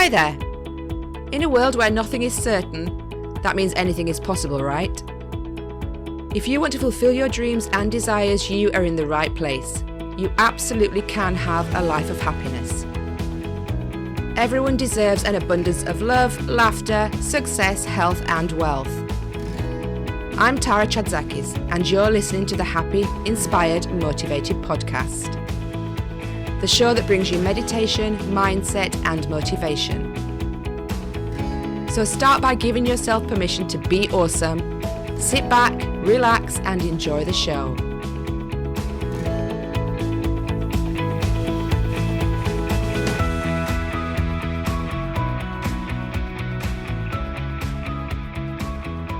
Hi there. In a world where nothing is certain, that means anything is possible, right? If you want to fulfill your dreams and desires, you are in the right place. You absolutely can have a life of happiness. Everyone deserves an abundance of love, laughter, success, health, and wealth. I'm Tara Chadzakis, and you're listening to the Happy, Inspired, Motivated podcast. The show that brings you meditation, mindset, and motivation. So start by giving yourself permission to be awesome. Sit back, relax, and enjoy the show.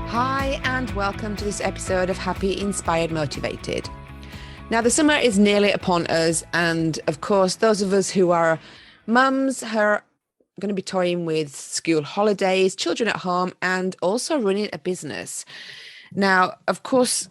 Hi, and welcome to this episode of Happy, Inspired, Motivated. Now, the summer is nearly upon us, and of course, those of us who are mums are going to be toying with school holidays, children at home, and also running a business. Now, of course,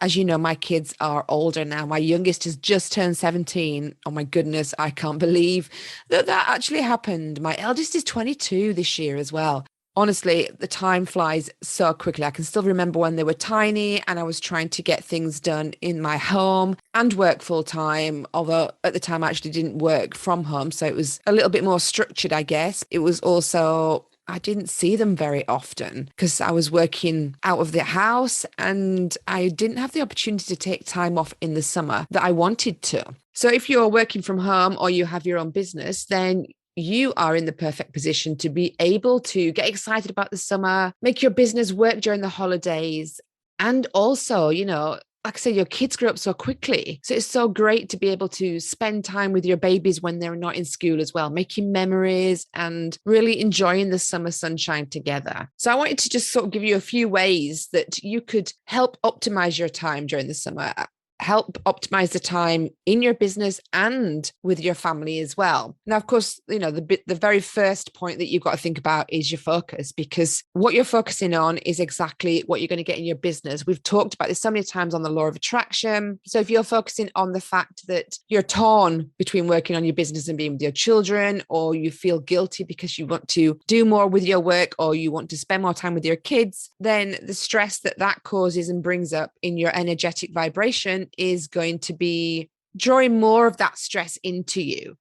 as you know, my kids are older now. My youngest has just turned 17. Oh my goodness, I can't believe that actually happened. My eldest is 22 this year as well. Honestly, the time flies so quickly. I can still remember when they were tiny and I was trying to get things done in my home and work full time, although at the time I actually didn't work from home. So it was a little bit more structured, I guess. It was also, I didn't see them very often because I was working out of the house and I didn't have the opportunity to take time off in the summer that I wanted to. So if you're working from home or you have your own business, then you are in the perfect position to be able to get excited about the summer, make your business work during the holidays. And also, like I said, your kids grow up so quickly. So it's so great to be able to spend time with your babies when they're not in school as well, making memories and really enjoying the summer sunshine together. So I wanted to just sort of give you a few ways that you could help optimize your time during the summer. Help optimize the time in your business and with your family as well. Now, of course, the very first point that you've got to think about is your focus, because what you're focusing on is exactly what you're going to get in your business. We've talked about this so many times on the law of attraction. So if you're focusing on the fact that you're torn between working on your business and being with your children, or you feel guilty because you want to do more with your work, or you want to spend more time with your kids, then the stress that causes and brings up in your energetic vibration is going to be drawing more of that stress into you.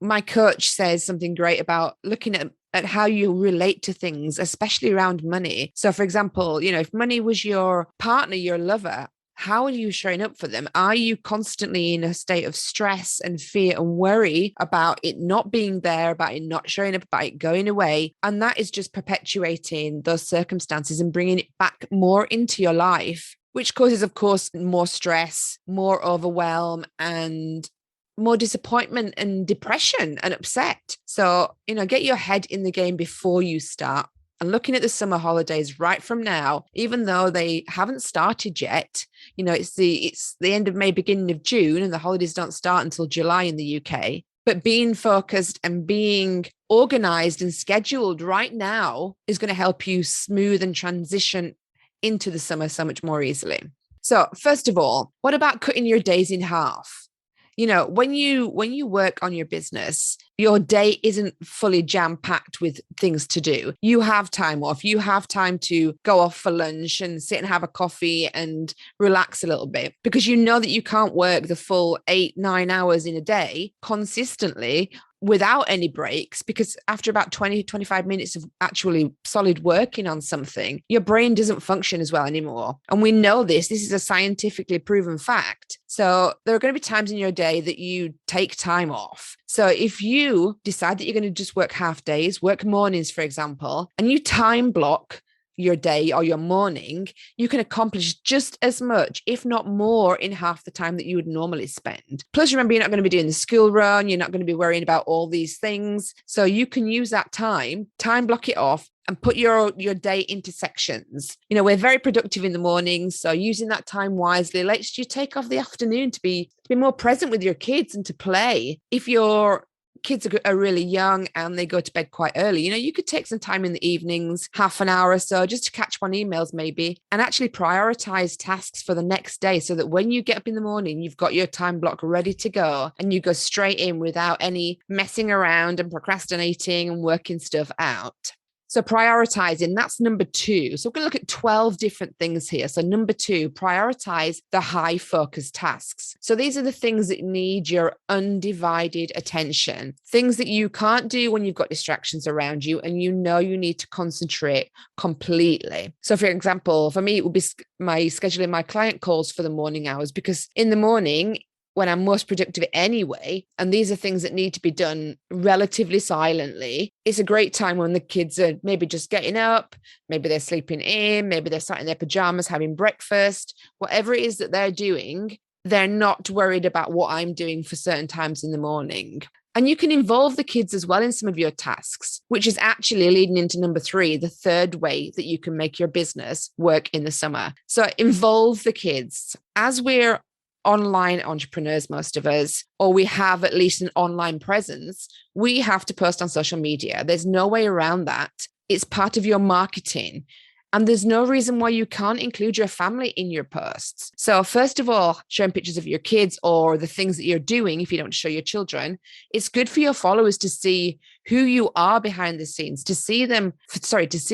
My coach says something great about looking at how you relate to things, especially around money. So for example, if money was your partner, your lover, how are you showing up for them? Are you constantly in a state of stress and fear and worry about it not being there, about it not showing up, about it going away? And that is just perpetuating those circumstances and bringing it back more into your life, which causes, of course, more stress, more overwhelm, and more disappointment and depression and upset. So, get your head in the game before you start. And looking at the summer holidays right from now, even though they haven't started yet, it's the end of May, beginning of June, and the holidays don't start until July in the UK. But being focused and being organized and scheduled right now is going to help you smooth and transition into the summer so much more easily. So first of all, what about cutting your days in half? When you work on your business, your day isn't fully jam-packed with things to do. You have time off. You have time to go off for lunch and sit and have a coffee and relax a little bit, because you know that you can't work the full 8-9 hours in a day consistently without any breaks, because after about 20-25 minutes of actually solid working on something, your brain doesn't function as well anymore. And we know this is a scientifically proven fact. So there are going to be times in your day that you take time off. So if you decide that you're going to just work half days, work mornings, for example, and you time block your day or your morning, you can accomplish just as much, if not more, in half the time that you would normally spend. Plus, remember, you're not going to be doing the school run. You're not going to be worrying about all these things. So you can use that time block it off, and put your day into sections. We're very productive in the morning. So using that time wisely lets you take off the afternoon to be more present with your kids and to play. If you're kids are really young and they go to bed quite early, you could take some time in the evenings, half an hour or so, just to catch up on emails maybe, and actually prioritize tasks for the next day so that when you get up in the morning, you've got your time block ready to go and you go straight in without any messing around and procrastinating and working stuff out. So prioritizing, that's number 2. So we're going to look at 12 different things here. So number 2, prioritize the high focus tasks. So these are the things that need your undivided attention, things that you can't do when you've got distractions around you and you need to concentrate completely. So for example, for me, it would be scheduling my client calls for the morning hours, because in the morning, when I'm most productive anyway, and these are things that need to be done relatively silently, it's a great time when the kids are maybe just getting up, maybe they're sleeping in, maybe they're sat in their pajamas having breakfast, whatever it is that they're doing, they're not worried about what I'm doing for certain times in the morning. And you can involve the kids as well in some of your tasks, which is actually leading into number 3, the third way that you can make your business work in the summer. So involve the kids. As we're online entrepreneurs, most of us, or we have at least an online presence, we have to post on social media. There's no way around that. It's part of your marketing. And there's no reason why you can't include your family in your posts. So first of all, showing pictures of your kids or the things that you're doing, if you don't show your children, it's good for your followers to see who you are behind the scenes, to see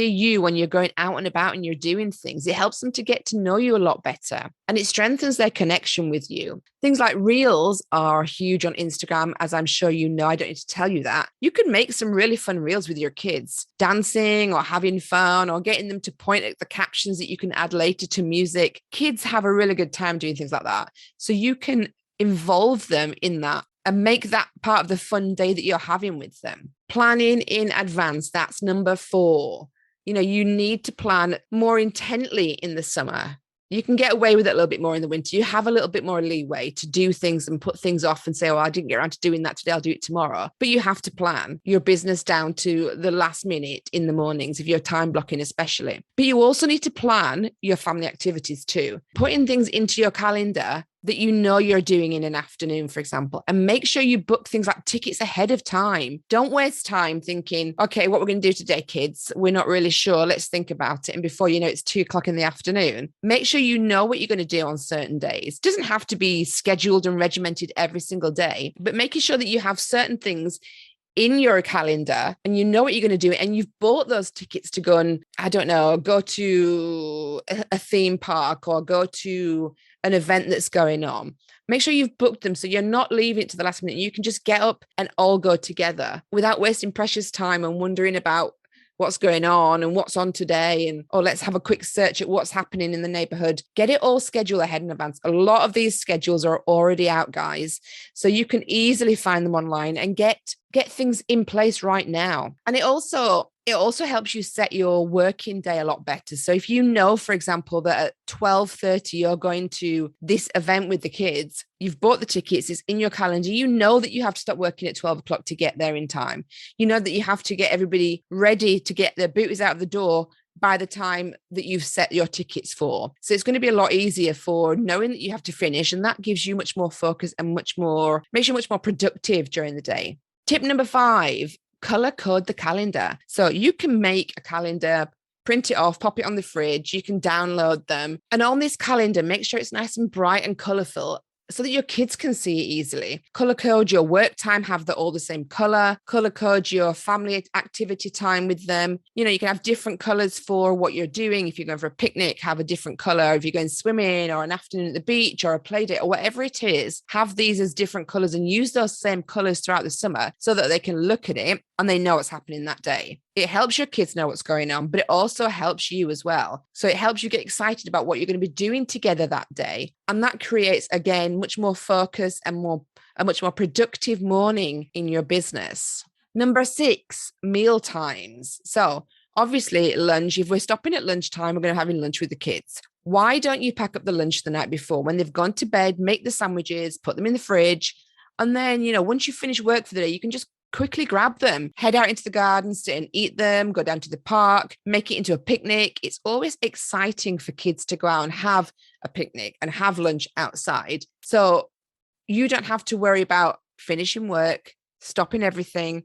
you when you're going out and about and you're doing things. It helps them to get to know you a lot better, and it strengthens their connection with you. Things like reels are huge on Instagram, as I'm sure you know. I don't need to tell you that. You can make some really fun reels with your kids, dancing or having fun or getting them to point at the captions that you can add later to music. Kids have a really good time doing things like that. So you can involve them in that and make that part of the fun day that you're having with them. Planning in advance, that's number 4. You need to plan more intently in the summer. You can get away with it a little bit more in the winter. You have a little bit more leeway to do things and put things off and say, oh, I didn't get around to doing that today, I'll do it tomorrow. But you have to plan your business down to the last minute in the mornings, if you're time blocking especially. But you also need to plan your family activities too. Putting things into your calendar that you're doing in an afternoon, for example, and make sure you book things like tickets ahead of time. Don't waste time thinking, okay, what we're going to do today, kids, we're not really sure. Let's think about it. And before you know, it's 2:00 in the afternoon. Make sure you know what you're going to do on certain days. It doesn't have to be scheduled and regimented every single day, but making sure that you have certain things in your calendar and you know what you're going to do, and you've bought those tickets to go and, I don't know, go to a theme park or go to an event that's going on. Make sure you've booked them so you're not leaving it to the last minute. You can just get up and all go together without wasting precious time and wondering about what's going on and what's on today, and let's have a quick search at what's happening in the neighborhood. Get it all scheduled ahead in advance. A lot of these schedules are already out, guys, so you can easily find them online and get things in place right now. And it also helps you set your working day a lot better. So if you know, for example, that at 12:30 you're going to this event with the kids, you've bought the tickets, it's in your calendar, you know that you have to start working at 12:00 to get there in time. You know that you have to get everybody ready to get their booties out of the door by the time that you've set your tickets for. So it's going to be a lot easier for knowing that you have to finish, and that gives you much more focus and makes you much more productive during the day. Tip number 5, color code the calendar. So you can make a calendar, print it off, pop it on the fridge, you can download them. And on this calendar, make sure it's nice and bright and colorful so that your kids can see it easily. Color code your work time, have all the same color. Color code your family activity time with them. You can have different colors for what you're doing. If you're going for a picnic, have a different color. If you're going swimming or an afternoon at the beach or a play date or whatever it is, have these as different colors and use those same colors throughout the summer so that they can look at it and they know what's happening that day. It helps your kids know what's going on, but it also helps you as well. So it helps you get excited about what you're going to be doing together that day. And that creates, again, much more focus and a much more productive morning in your business. Number 6, meal times. So obviously lunch, if we're stopping at lunchtime, we're going to have lunch with the kids. Why don't you pack up the lunch the night before when they've gone to bed, make the sandwiches, put them in the fridge. And then, once you finish work for the day, you can just quickly grab them, head out into the garden, sit and eat them, go down to the park, make it into a picnic. It's always exciting for kids to go out and have a picnic and have lunch outside. So you don't have to worry about finishing work, stopping everything,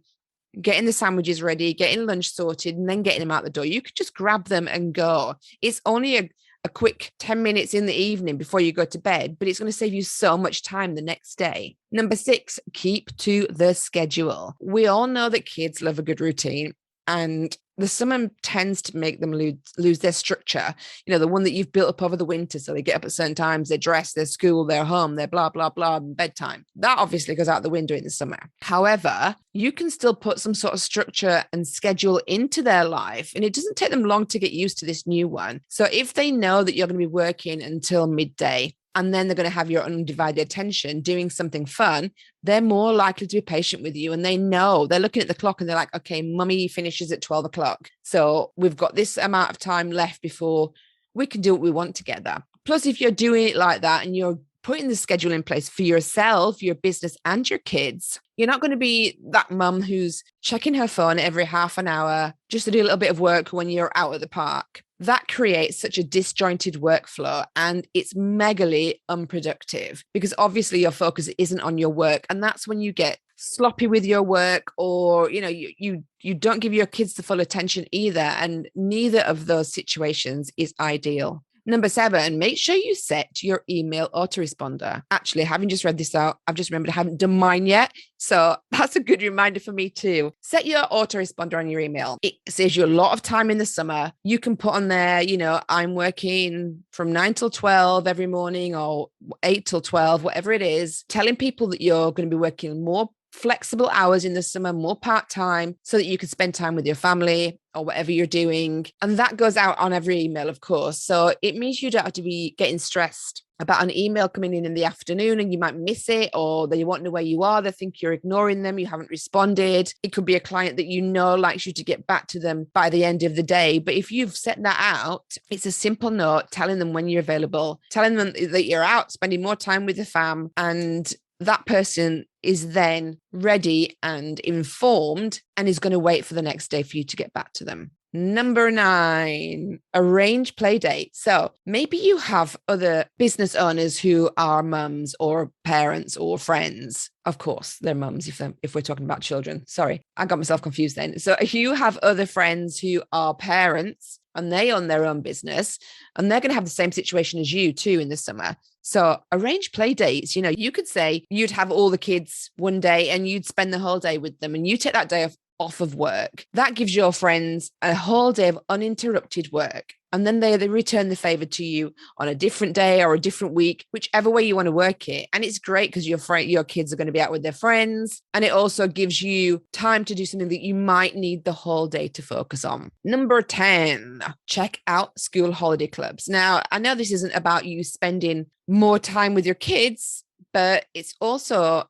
getting the sandwiches ready, getting lunch sorted, and then getting them out the door. You could just grab them and go. It's only a quick 10 minutes in the evening before you go to bed, but it's going to save you so much time the next day. Number 6, keep to the schedule. We all know that kids love a good routine, and the summer tends to make them lose their structure, the one that you've built up over the winter. So they get up at certain times, they dress, their school, their home, their blah, blah, blah, and bedtime. That obviously goes out the window in the summer. However, you can still put some sort of structure and schedule into their life, and it doesn't take them long to get used to this new one. So if they know that you're going to be working until midday, and then they're going to have your undivided attention doing something fun, they're more likely to be patient with you. And they know, they're looking at the clock and they're like, okay, mummy finishes at 12 o'clock. So we've got this amount of time left before we can do what we want together. Plus, if you're doing it like that and you're putting the schedule in place for yourself, your business, and your kids, you're not going to be that mum who's checking her phone every half an hour just to do a little bit of work when you're out at the park. That creates such a disjointed workflow, and it's megally unproductive because obviously your focus isn't on your work. And that's when you get sloppy with your work, or, you don't give your kids the full attention either. And neither of those situations is ideal. Number 7, make sure you set your email autoresponder. Actually, having just read this out, I've just remembered I haven't done mine yet. So that's a good reminder for me too. Set your autoresponder on your email. It saves you a lot of time in the summer. You can put on there, I'm working from 9 till 12 every morning, or 8 till 12, whatever it is, telling people that you're going to be working more flexible hours in the summer, more part-time, so that you can spend time with your family or whatever you're doing. And that goes out on every email, of course. So it means you don't have to be getting stressed about an email coming in the afternoon and you might miss it, or they won't know where you are. They think you're ignoring them. You haven't responded. It could be a client that likes you to get back to them by the end of the day. But if you've set that out, it's a simple note telling them when you're available, telling them that you're out, spending more time with the fam, and that person is then ready and informed and is going to wait for the next day for you to get back to them. Number 9, arrange play dates. So maybe you have other business owners who are mums or parents or friends. Of course, they're mums if we're talking about children. Sorry, I got myself confused then. So if you have other friends who are parents and they own their own business, and they're going to have the same situation as you too in the summer. So arrange play dates. You could say you'd have all the kids one day and you'd spend the whole day with them, and you take that day off of work. That gives your friends a whole day of uninterrupted work. And then they return the favor to you on a different day or a different week, whichever way you want to work it. And it's great because your kids are going to be out with their friends. And it also gives you time to do something that you might need the whole day to focus on. Number 10, check out school holiday clubs. Now, I know this isn't about you spending more time with your kids, but it's also,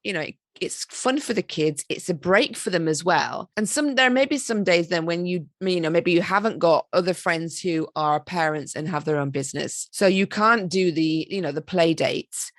it's fun for the kids. It's a break for them as well. And there may be some days then when maybe you haven't got other friends who are parents and have their own business. So you can't do the play dates.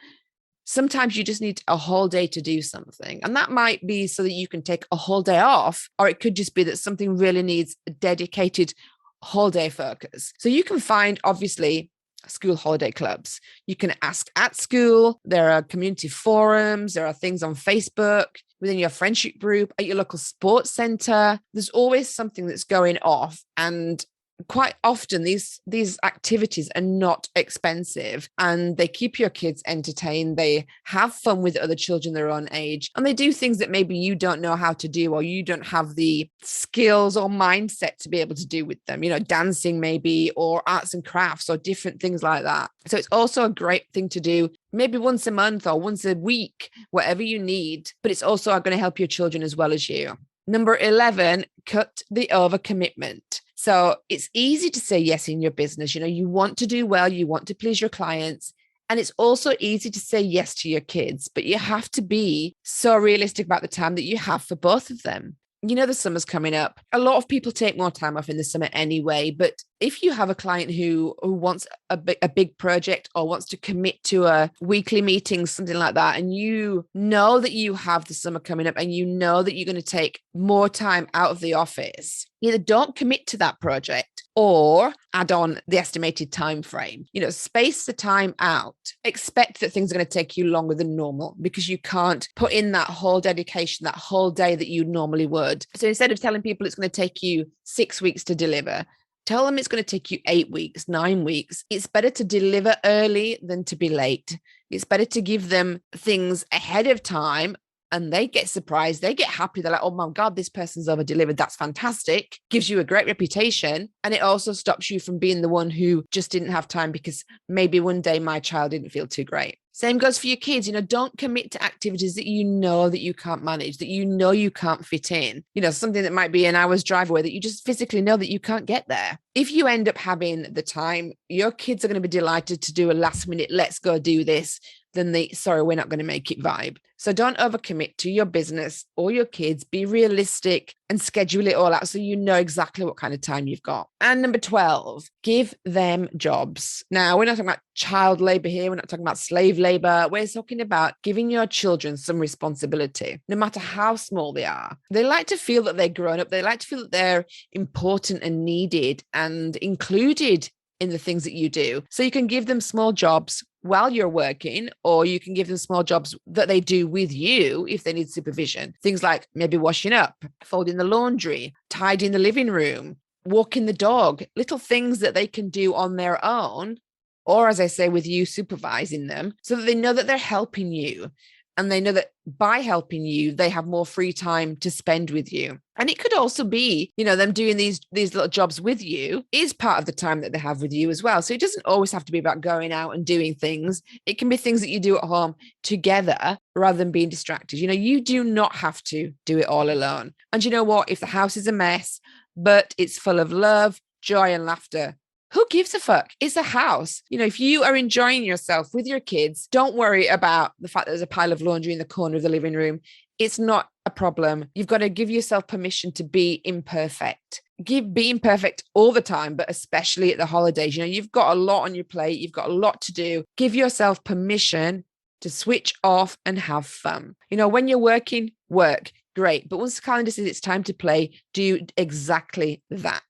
Sometimes you just need a whole day to do something. And that might be so that you can take a whole day off, or it could just be that something really needs a dedicated whole day focus. So you can find, obviously, school holiday clubs. You can ask at school. There are community forums. There are things on Facebook, within your friendship group, at your local sports center. There's always something that's going off. And quite often these activities are not expensive, and they keep your kids entertained. They have fun with other children their own age, and they do things that maybe you don't know how to do, or you don't have the skills or mindset to be able to do with them, dancing maybe, or arts and crafts, or different things like that. So it's also a great thing to do maybe once a month or once a week, whatever you need, but it's also going to help your children as well as you. Number 11, cut the overcommitment. So it's easy to say yes in your business. You want to do well, you want to please your clients. And it's also easy to say yes to your kids, but you have to be so realistic about the time that you have for both of them. The summer's coming up. A lot of people take more time off in the summer anyway, but if you have a client who wants a big project or wants to commit to a weekly meeting, something like that, and you know that you have the summer coming up and you know that you're going to take more time out of the office, either don't commit to that project or add on the estimated time frame. Space the time out. Expect that things are going to take you longer than normal because you can't put in that whole dedication, that whole day that you normally would. So instead of telling people it's going to take you 6 weeks to deliver, tell them it's going to take you 8 weeks, 9 weeks. It's better to deliver early than to be late. It's better to give them things ahead of time and they get surprised. They get happy. They're like, oh my God, this person's over delivered. That's fantastic. Gives you a great reputation. And it also stops you from being the one who just didn't have time because maybe one day my child didn't feel too great. Same goes for your kids. Don't commit to activities that you know that you can't manage, that you know you can't fit in. Something that might be an hour's drive away that you just physically know that you can't get there. If you end up having the time, your kids are going to be delighted to do a last minute, let's go do this, then sorry, we're not going to make it vibe. So don't overcommit to your business or your kids. Be realistic and schedule it all out so you know exactly what kind of time you've got. And number 12, give them jobs. Now, we're not talking about child labor here. We're not talking about slave labor. We're talking about giving your children some responsibility, no matter how small they are. They like to feel that they're grown up. They like to feel that they're important and needed and included in the things that you do. So you can give them small jobs while you're working, or you can give them small jobs that they do with you if they need supervision. Things like maybe washing up, folding the laundry, tidying the living room, walking the dog, little things that they can do on their own, or as I say, with you supervising them, so that they know that they're helping you. And they know that by helping you, they have more free time to spend with you. And it could also be, them doing these little jobs with you is part of the time that they have with you as well. So it doesn't always have to be about going out and doing things. It can be things that you do at home together rather than being distracted. You do not have to do it all alone. And you know what? If the house is a mess, but it's full of love, joy, and laughter, who gives a fuck? It's a house. If you are enjoying yourself with your kids, don't worry about the fact that there's a pile of laundry in the corner of the living room. It's not a problem. You've got to give yourself permission to be imperfect. Be imperfect all the time, but especially at the holidays. You've got a lot on your plate. You've got a lot to do. Give yourself permission to switch off and have fun. When you're working, work. Great. But once the calendar says it's time to play, do exactly that.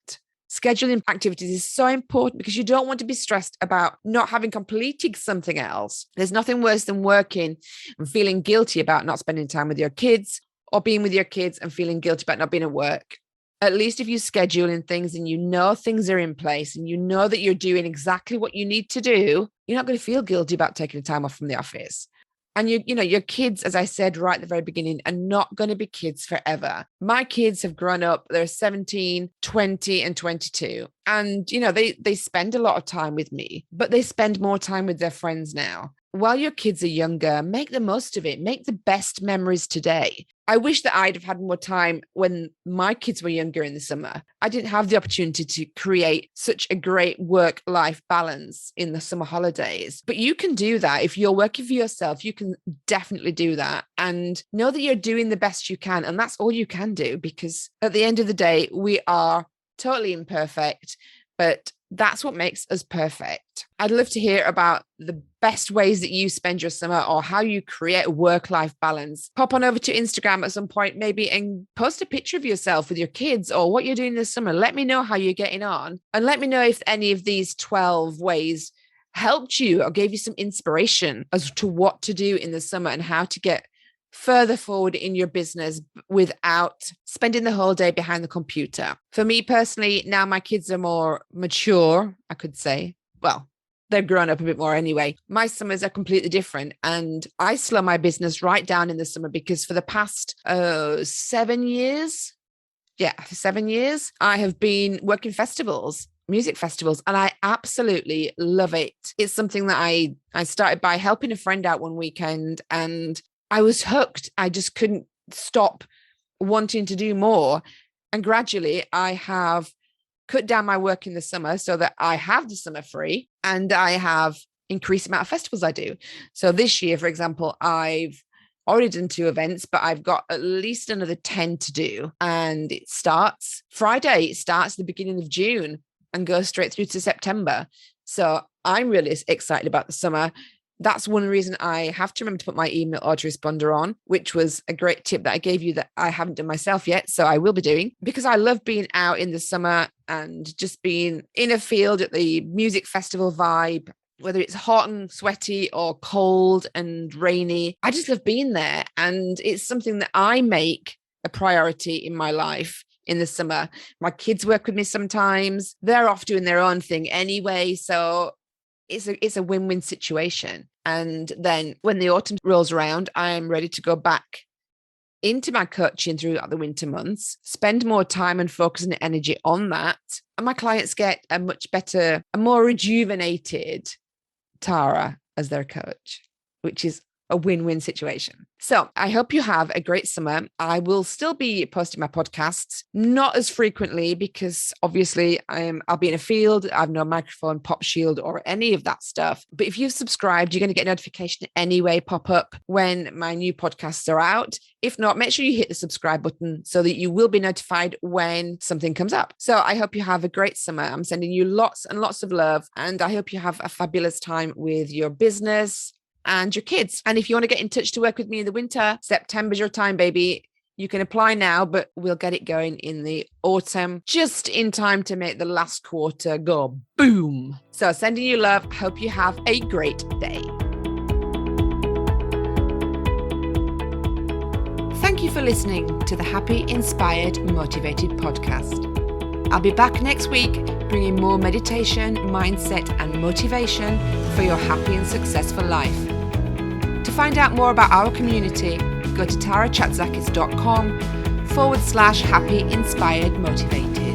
Scheduling activities is so important because you don't want to be stressed about not having completed something else. There's nothing worse than working and feeling guilty about not spending time with your kids, or being with your kids and feeling guilty about not being at work. At least if you schedule in things and you know things are in place and you know that you're doing exactly what you need to do, you're not going to feel guilty about taking the time off from the office. And your kids, as I said right at the very beginning, are not going to be kids forever. My kids have grown up. They're 17, 20, and 22. And, they spend a lot of time with me, but they spend more time with their friends now. While your kids are younger, make the most of it. Make the best memories today. I wish that I'd have had more time when my kids were younger in the summer. I didn't have the opportunity to create such a great work-life balance in the summer holidays. But you can do that. If you're working for yourself, you can definitely do that. And know that you're doing the best you can. And that's all you can do, because at the end of the day, we are totally imperfect, but that's what makes us perfect. I'd love to hear about the best ways that you spend your summer or how you create a work-life balance. Pop on over to Instagram at some point, maybe, and post a picture of yourself with your kids or what you're doing this summer. Let me know how you're getting on. And let me know if any of these 12 ways helped you or gave you some inspiration as to what to do in the summer and how to get further forward in your business without spending the whole day behind the computer. For me personally, now my kids are more mature, I could say. Well, they're grown up a bit more anyway. My summers are completely different. And I slow my business right down in the summer because for the past 7 years, I have been working festivals, music festivals, and I absolutely love it. It's something that I started by helping a friend out one weekend, and I was hooked. I just couldn't stop wanting to do more. And gradually I have cut down my work in the summer so that I have the summer free, and I have increased the amount of festivals I do. So this year, for example, I've already done 2 events, but I've got at least another 10 to do. And it starts Friday. It starts the beginning of June. and goes straight through to September. So I'm really excited about the summer. That's one reason I have to remember to put my email autoresponder on, which was a great tip that I gave you that I haven't done myself yet. So I will be doing, because I love being out in the summer and just being in a field at the music festival vibe, whether it's hot and sweaty or cold and rainy. I just love being there. And it's something that I make a priority in my life in the summer. My kids work with me sometimes. They're off doing their own thing anyway. So it's a win-win situation. And then when the autumn rolls around, I'm ready to go back into my coaching throughout the winter months, spend more time and focus and energy on that. And my clients get a much better, a more rejuvenated Tara as their coach, which is a win-win situation. So I hope you have a great summer. I will still be posting my podcasts, not as frequently because obviously I'll be in a field. I have no microphone, pop shield, or any of that stuff. But if you've subscribed, you're going to get a notification anyway pop up when my new podcasts are out. If not, make sure you hit the subscribe button so that you will be notified when something comes up. So I hope you have a great summer. I'm sending you lots and lots of love, and I hope you have a fabulous time with your business and your kids. And if you want to get in touch to work with me in the winter, September's your time, baby. You can apply now, but we'll get it going in the autumn, just in time to make the last quarter go boom. So sending you love. Hope you have a great day. Thank you for listening to the Happy, Inspired, Motivated podcast. I'll be back next week bringing more meditation, mindset, and motivation for your happy and successful life. To find out more about our community, go to tarachatzakis.com/happy, inspired, motivated.